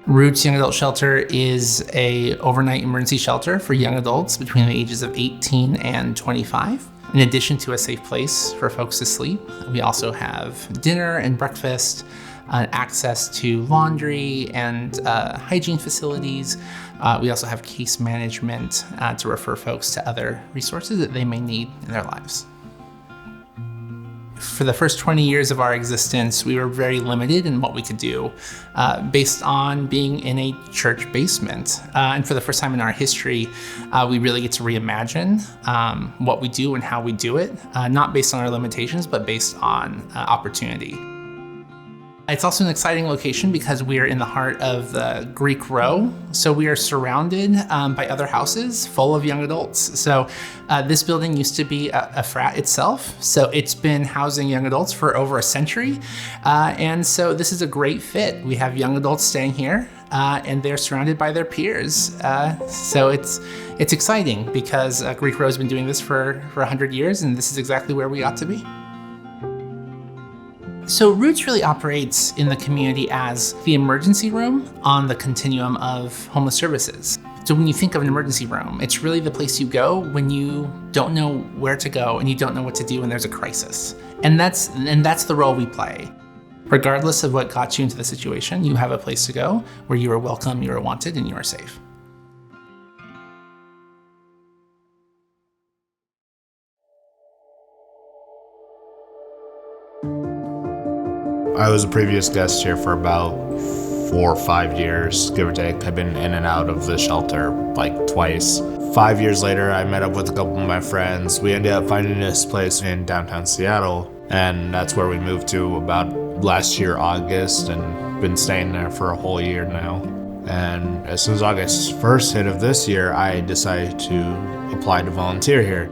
Roots Young Adult Shelter is a overnight emergency shelter for young adults between the ages of 18 and 25. In addition to a safe place for folks to sleep, we also have dinner and breakfast, access to laundry and hygiene facilities. We also have case management to refer folks to other resources that they may need in their lives. For the first 20 years of our existence, we were very limited in what we could do based on being in a church basement. And for the first time in our history, we really get to reimagine what we do and how we do it, not based on our limitations, but based on opportunity. It's also an exciting location because we are in the heart of the Greek Row. So we are surrounded by other houses full of young adults. So this building used to be a frat itself. So it's been housing young adults for over a century. And so this is a great fit. We have young adults staying here and they're surrounded by their peers. So it's exciting because Greek Row has been doing this for 100 years and this is exactly where we ought to be. So Roots really operates in the community as the emergency room on the continuum of homeless services. So when you think of an emergency room, it's really the place you go when you don't know where to go and you don't know what to do when there's a crisis. And that's the role we play. Regardless of what got you into the situation, you have a place to go where you are welcome, you are wanted, and you are safe. I was a previous guest here for about 4 or 5 years, give or take. I've been in and out of the shelter like twice. 5 years later, I met up with a couple of my friends. We ended up finding this place in downtown Seattle, and that's where we moved to about last year, August, and been staying there for a whole year now. And as soon as August 1st hit of this year, I decided to apply to volunteer here.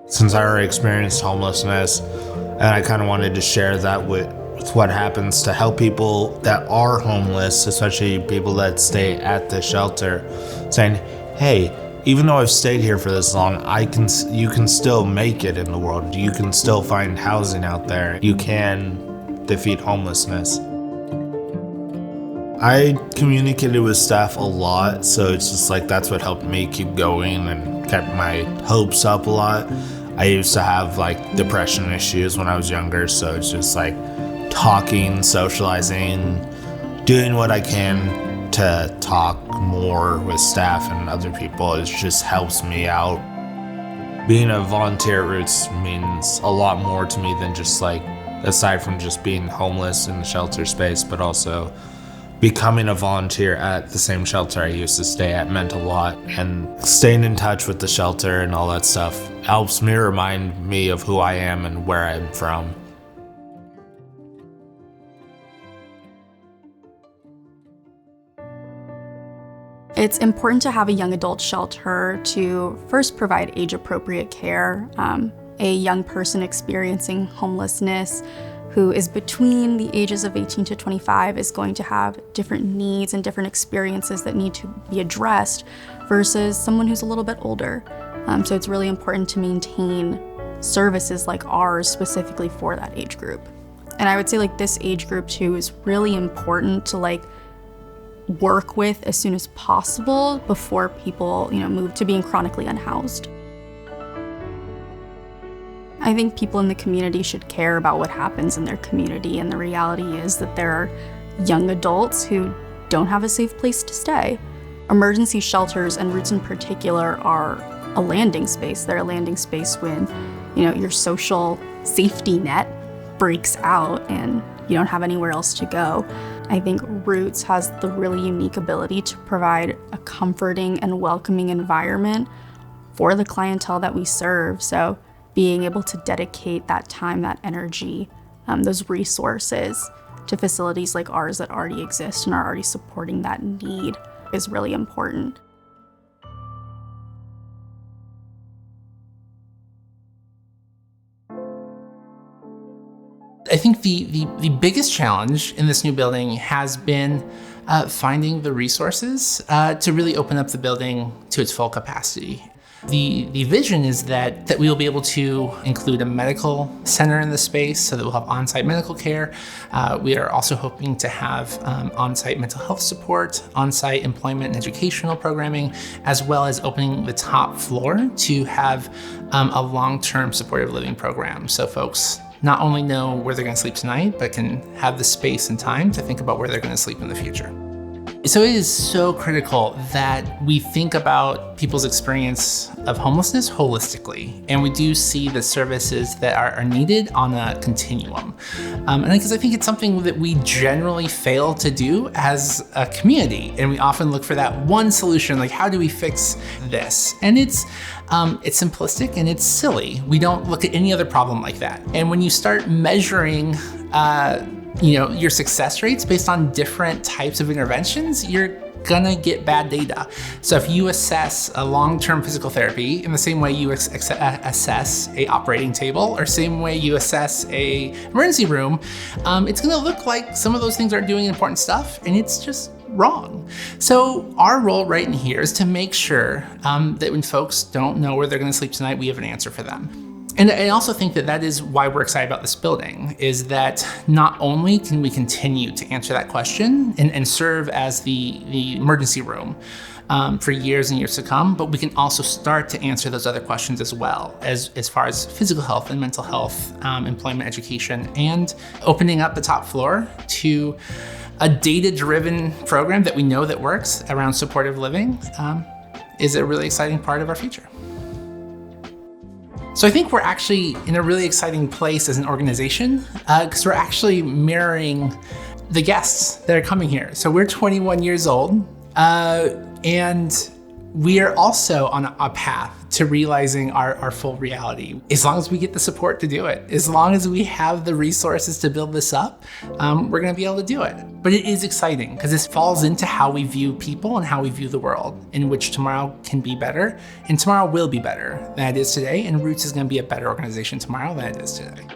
Since I already experienced homelessness, and I kind of wanted to share that with what happens to help people that are homeless, especially people that stay at the shelter, saying, hey, even though I've stayed here for this long, you can still make it in the world. You can still find housing out there. You can defeat homelessness. I communicated with staff a lot, so it's just like that's what helped me keep going and kept my hopes up a lot. I used to have like depression issues when I was younger, so it's just like talking, socializing, doing what I can to talk more with staff and other people. It just helps me out. Being a volunteer at Roots means a lot more to me than just like, aside from just being homeless in the shelter space, but also becoming a volunteer at the same shelter I used to stay at meant a lot, and staying in touch with the shelter and all that stuff helps me remind me of who I am and where I'm from. It's important to have a young adult shelter to first provide age-appropriate care. A young person experiencing homelessness who is between the ages of 18 to 25 is going to have different needs and different experiences that need to be addressed versus someone who's a little bit older. So it's really important to maintain services like ours specifically for that age group. And I would say like this age group too is really important to like work with as soon as possible before people, move to being chronically unhoused. I think people in the community should care about what happens in their community, and the reality is that there are young adults who don't have a safe place to stay. Emergency shelters, and Roots in particular, are a landing space. They're a landing space when, your social safety net breaks out and you don't have anywhere else to go. I think Roots has the really unique ability to provide a comforting and welcoming environment for the clientele that we serve. So being able to dedicate that time, that energy, those resources to facilities like ours that already exist and are already supporting that need is really important. I think the biggest challenge in this new building has been finding the resources to really open up the building to its full capacity. The vision is that we will be able to include a medical center in the space so that we'll have on-site medical care. We are also hoping to have on-site mental health support, on-site employment and educational programming, as well as opening the top floor to have a long-term supportive living program. So folks not only know where they're going to sleep tonight, but can have the space and time to think about where they're going to sleep in the future. So it is so critical that we think about people's experience of homelessness holistically, and we do see the services that are needed on a continuum. And because I think it's something that we generally fail to do as a community, and we often look for that one solution, like how do we fix this? And it's simplistic and it's silly. We don't look at any other problem like that. And when you start measuring your success rates based on different types of interventions, you're gonna get bad data. So if you assess a long-term physical therapy in the same way you assess a operating table, or same way you assess a emergency room, it's gonna look like some of those things are doing important stuff, and it's just wrong. So our role right in here is to make sure that when folks don't know where they're gonna sleep tonight, we have an answer for them. And I also think that is why we're excited about this building, is that not only can we continue to answer that question and serve as the emergency room for years and years to come, but we can also start to answer those other questions as well, as far as physical health and mental health, employment, education, and opening up the top floor to a data-driven program that we know that works around supportive living is a really exciting part of our future. So I think we're actually in a really exciting place as an organization because we're actually mirroring the guests that are coming here. So we're 21 years old and we are also on a path to realizing our full reality. As long as we get the support to do it, as long as we have the resources to build this up, we're gonna be able to do it. But it is exciting because this falls into how we view people and how we view the world, in which tomorrow can be better, and tomorrow will be better than it is today, and Roots is gonna be a better organization tomorrow than it is today.